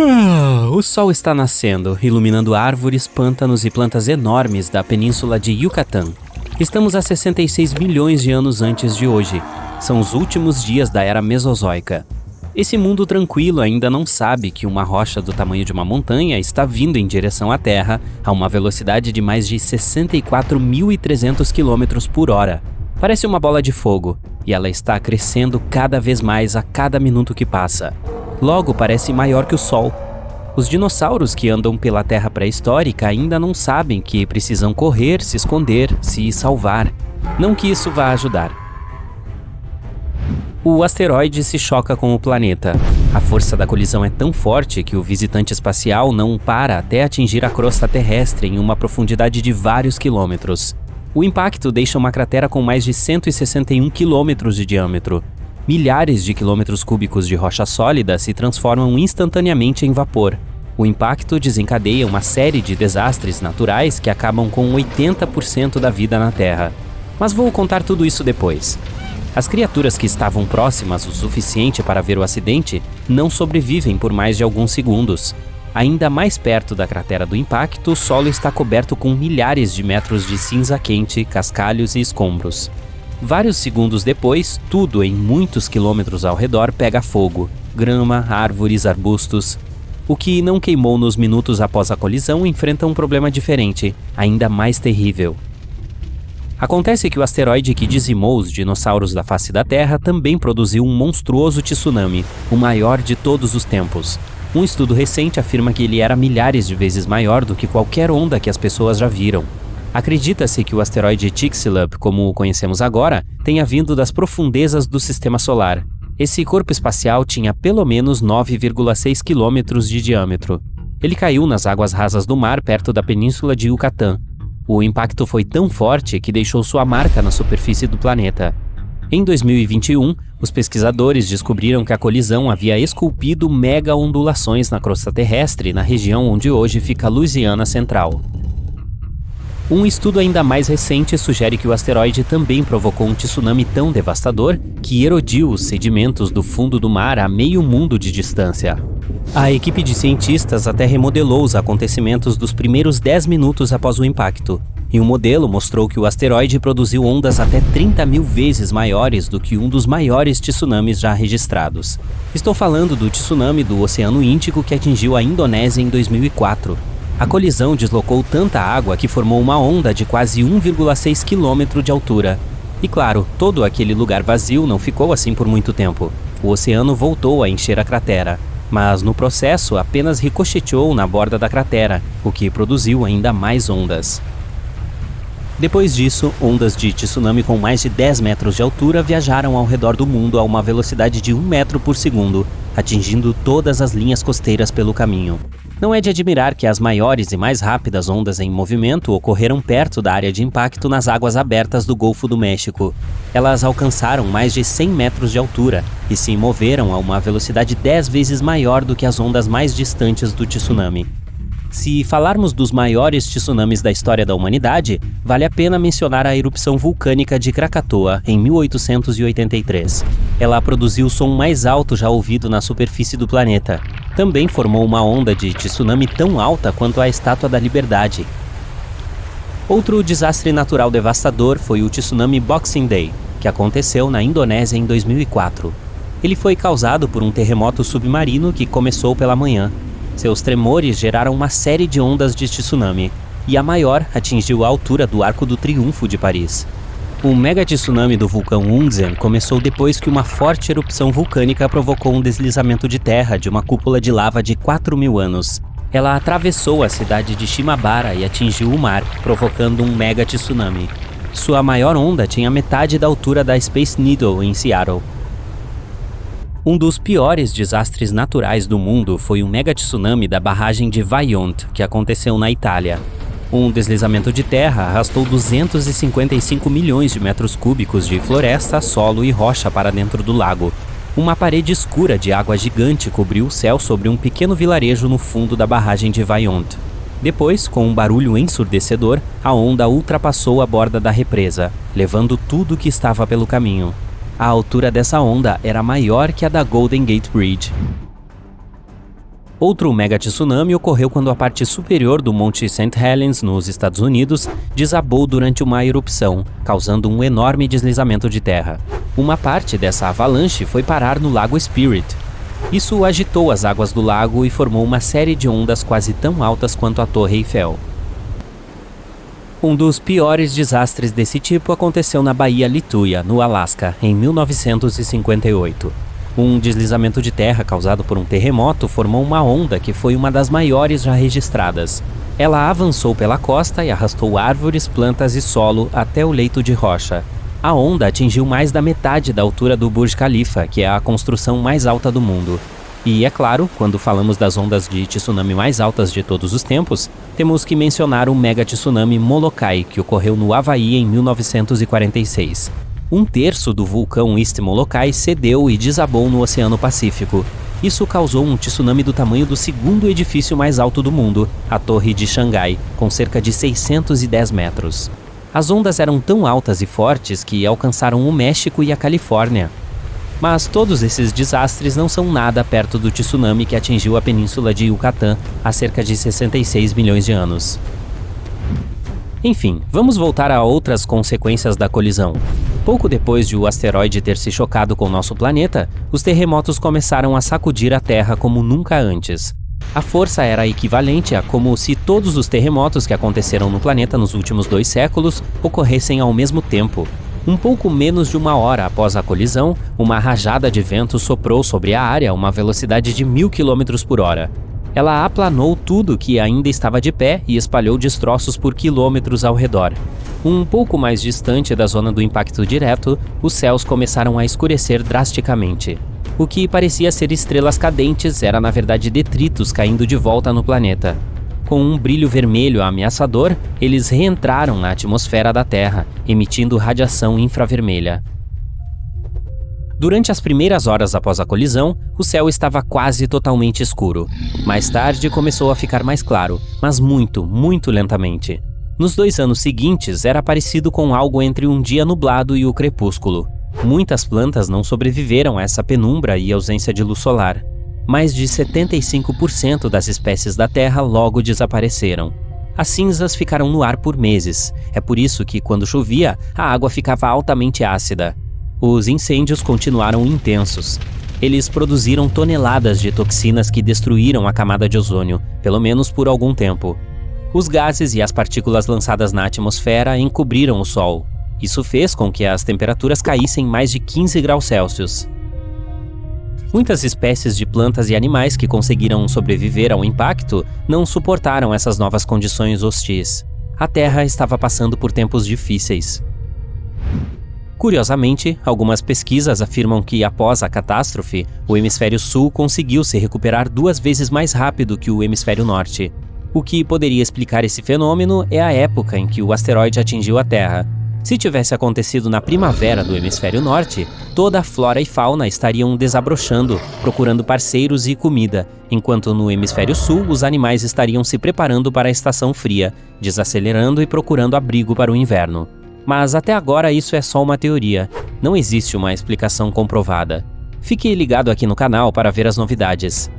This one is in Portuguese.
O sol está nascendo, iluminando árvores, pântanos e plantas enormes da península de Yucatán. Estamos a 66 milhões de anos antes de hoje. São os últimos dias da era Mesozoica. Esse mundo tranquilo ainda não sabe que uma rocha do tamanho de uma montanha está vindo em direção à Terra a uma velocidade de mais de 64.300 km por hora. Parece uma bola de fogo, e ela está crescendo cada vez mais a cada minuto que passa. Logo parece maior que o Sol. Os dinossauros que andam pela Terra pré-histórica ainda não sabem que precisam correr, se esconder, se salvar. Não que isso vá ajudar. O asteroide se choca com o planeta. A força da colisão é tão forte que o visitante espacial não para até atingir a crosta terrestre em uma profundidade de vários quilômetros. O impacto deixa uma cratera com mais de 161 quilômetros de diâmetro. Milhares de quilômetros cúbicos de rocha sólida se transformam instantaneamente em vapor. O impacto desencadeia uma série de desastres naturais que acabam com 80% da vida na Terra. Mas vou contar tudo isso depois. As criaturas que estavam próximas o suficiente para ver o acidente não sobrevivem por mais de alguns segundos. Ainda mais perto da cratera do impacto, o solo está coberto com milhares de metros de cinza quente, cascalhos e escombros. Vários segundos depois, tudo em muitos quilômetros ao redor pega fogo. Grama, árvores, arbustos. O que não queimou nos minutos após a colisão enfrenta um problema diferente, ainda mais terrível. Acontece que o asteroide que dizimou os dinossauros da face da Terra também produziu um monstruoso tsunami, o maior de todos os tempos. Um estudo recente afirma que ele era milhares de vezes maior do que qualquer onda que as pessoas já viram. Acredita-se que o asteroide Chicxulub, como o conhecemos agora, tenha vindo das profundezas do Sistema Solar. Esse corpo espacial tinha pelo menos 9,6 quilômetros de diâmetro. Ele caiu nas águas rasas do mar perto da península de Yucatán. O impacto foi tão forte que deixou sua marca na superfície do planeta. Em 2021, os pesquisadores descobriram que a colisão havia esculpido mega ondulações na crosta terrestre na região onde hoje fica a Louisiana Central. Um estudo ainda mais recente sugere que o asteroide também provocou um tsunami tão devastador que erodiu os sedimentos do fundo do mar a meio mundo de distância. A equipe de cientistas até remodelou os acontecimentos dos primeiros 10 minutos após o impacto, e o modelo mostrou que o asteroide produziu ondas até 30 mil vezes maiores do que um dos maiores tsunamis já registrados. Estou falando do tsunami do Oceano Índico que atingiu a Indonésia em 2004. A colisão deslocou tanta água que formou uma onda de quase 1,6 km de altura. E claro, todo aquele lugar vazio não ficou assim por muito tempo. O oceano voltou a encher a cratera. Mas no processo apenas ricocheteou na borda da cratera, o que produziu ainda mais ondas. Depois disso, ondas de tsunami com mais de 10 metros de altura viajaram ao redor do mundo a uma velocidade de 1 metro por segundo, atingindo todas as linhas costeiras pelo caminho. Não é de admirar que as maiores e mais rápidas ondas em movimento ocorreram perto da área de impacto nas águas abertas do Golfo do México. Elas alcançaram mais de 100 metros de altura e se moveram a uma velocidade 10 vezes maior do que as ondas mais distantes do tsunami. Se falarmos dos maiores tsunamis da história da humanidade, vale a pena mencionar a erupção vulcânica de Krakatoa, em 1883. Ela produziu o som mais alto já ouvido na superfície do planeta. Também formou uma onda de tsunami tão alta quanto a Estátua da Liberdade. Outro desastre natural devastador foi o tsunami Boxing Day, que aconteceu na Indonésia em 2004. Ele foi causado por um terremoto submarino que começou pela manhã. Seus tremores geraram uma série de ondas de tsunami, e a maior atingiu a altura do Arco do Triunfo de Paris. O mega tsunami do vulcão Yunzhen começou depois que uma forte erupção vulcânica provocou um deslizamento de terra de uma cúpula de lava de 4.000 anos. Ela atravessou a cidade de Shimabara e atingiu o mar, provocando um mega tsunami. Sua maior onda tinha metade da altura da Space Needle em Seattle. Um dos piores desastres naturais do mundo foi o mega tsunami da barragem de Vajont, que aconteceu na Itália. Um deslizamento de terra arrastou 255 milhões de metros cúbicos de floresta, solo e rocha para dentro do lago. Uma parede escura de água gigante cobriu o céu sobre um pequeno vilarejo no fundo da barragem de Vajont. Depois, com um barulho ensurdecedor, a onda ultrapassou a borda da represa, levando tudo que estava pelo caminho. A altura dessa onda era maior que a da Golden Gate Bridge. Outro mega-tsunami ocorreu quando a parte superior do Monte St. Helens, nos Estados Unidos, desabou durante uma erupção, causando um enorme deslizamento de terra. Uma parte dessa avalanche foi parar no Lago Spirit. Isso agitou as águas do lago e formou uma série de ondas quase tão altas quanto a Torre Eiffel. Um dos piores desastres desse tipo aconteceu na Baía Lituya, no Alasca, em 1958. Um deslizamento de terra causado por um terremoto formou uma onda que foi uma das maiores já registradas. Ela avançou pela costa e arrastou árvores, plantas e solo até o leito de rocha. A onda atingiu mais da metade da altura do Burj Khalifa, que é a construção mais alta do mundo. E, é claro, quando falamos das ondas de tsunami mais altas de todos os tempos, temos que mencionar o mega-tsunami Molokai, que ocorreu no Havaí em 1946. Um terço do vulcão East Molokai cedeu e desabou no Oceano Pacífico. Isso causou um tsunami do tamanho do segundo edifício mais alto do mundo, a Torre de Xangai, com cerca de 610 metros. As ondas eram tão altas e fortes que alcançaram o México e a Califórnia. Mas todos esses desastres não são nada perto do tsunami que atingiu a península de Yucatán há cerca de 66 milhões de anos. Enfim, vamos voltar a outras consequências da colisão. Pouco depois de o asteroide ter se chocado com nosso planeta, os terremotos começaram a sacudir a Terra como nunca antes. A força era equivalente a como se todos os terremotos que aconteceram no planeta nos últimos 2 séculos ocorressem ao mesmo tempo. Um pouco menos de 1 hora após a colisão, uma rajada de vento soprou sobre a área a uma velocidade de 1000 km por hora. Ela aplanou tudo que ainda estava de pé e espalhou destroços por quilômetros ao redor. Um pouco mais distante da zona do impacto direto, os céus começaram a escurecer drasticamente. O que parecia ser estrelas cadentes era na verdade detritos caindo de volta no planeta. Com um brilho vermelho ameaçador, eles reentraram na atmosfera da Terra, emitindo radiação infravermelha. Durante as primeiras horas após a colisão, o céu estava quase totalmente escuro. Mais tarde começou a ficar mais claro, mas muito, muito lentamente. Nos 2 anos seguintes, era parecido com algo entre um dia nublado e o crepúsculo. Muitas plantas não sobreviveram a essa penumbra e ausência de luz solar. Mais de 75% das espécies da Terra logo desapareceram. As cinzas ficaram no ar por meses. É por isso que, quando chovia, a água ficava altamente ácida. Os incêndios continuaram intensos. Eles produziram toneladas de toxinas que destruíram a camada de ozônio, pelo menos por algum tempo. Os gases e as partículas lançadas na atmosfera encobriram o Sol. Isso fez com que as temperaturas caíssem mais de 15 graus Celsius. Muitas espécies de plantas e animais que conseguiram sobreviver ao impacto não suportaram essas novas condições hostis. A Terra estava passando por tempos difíceis. Curiosamente, algumas pesquisas afirmam que após a catástrofe, o hemisfério sul conseguiu se recuperar 2 vezes mais rápido que o hemisfério norte. O que poderia explicar esse fenômeno é a época em que o asteroide atingiu a Terra. Se tivesse acontecido na primavera do hemisfério norte, toda a flora e fauna estariam desabrochando, procurando parceiros e comida, enquanto no hemisfério sul os animais estariam se preparando para a estação fria, desacelerando e procurando abrigo para o inverno. Mas até agora isso é só uma teoria, não existe uma explicação comprovada. Fique ligado aqui no canal para ver as novidades.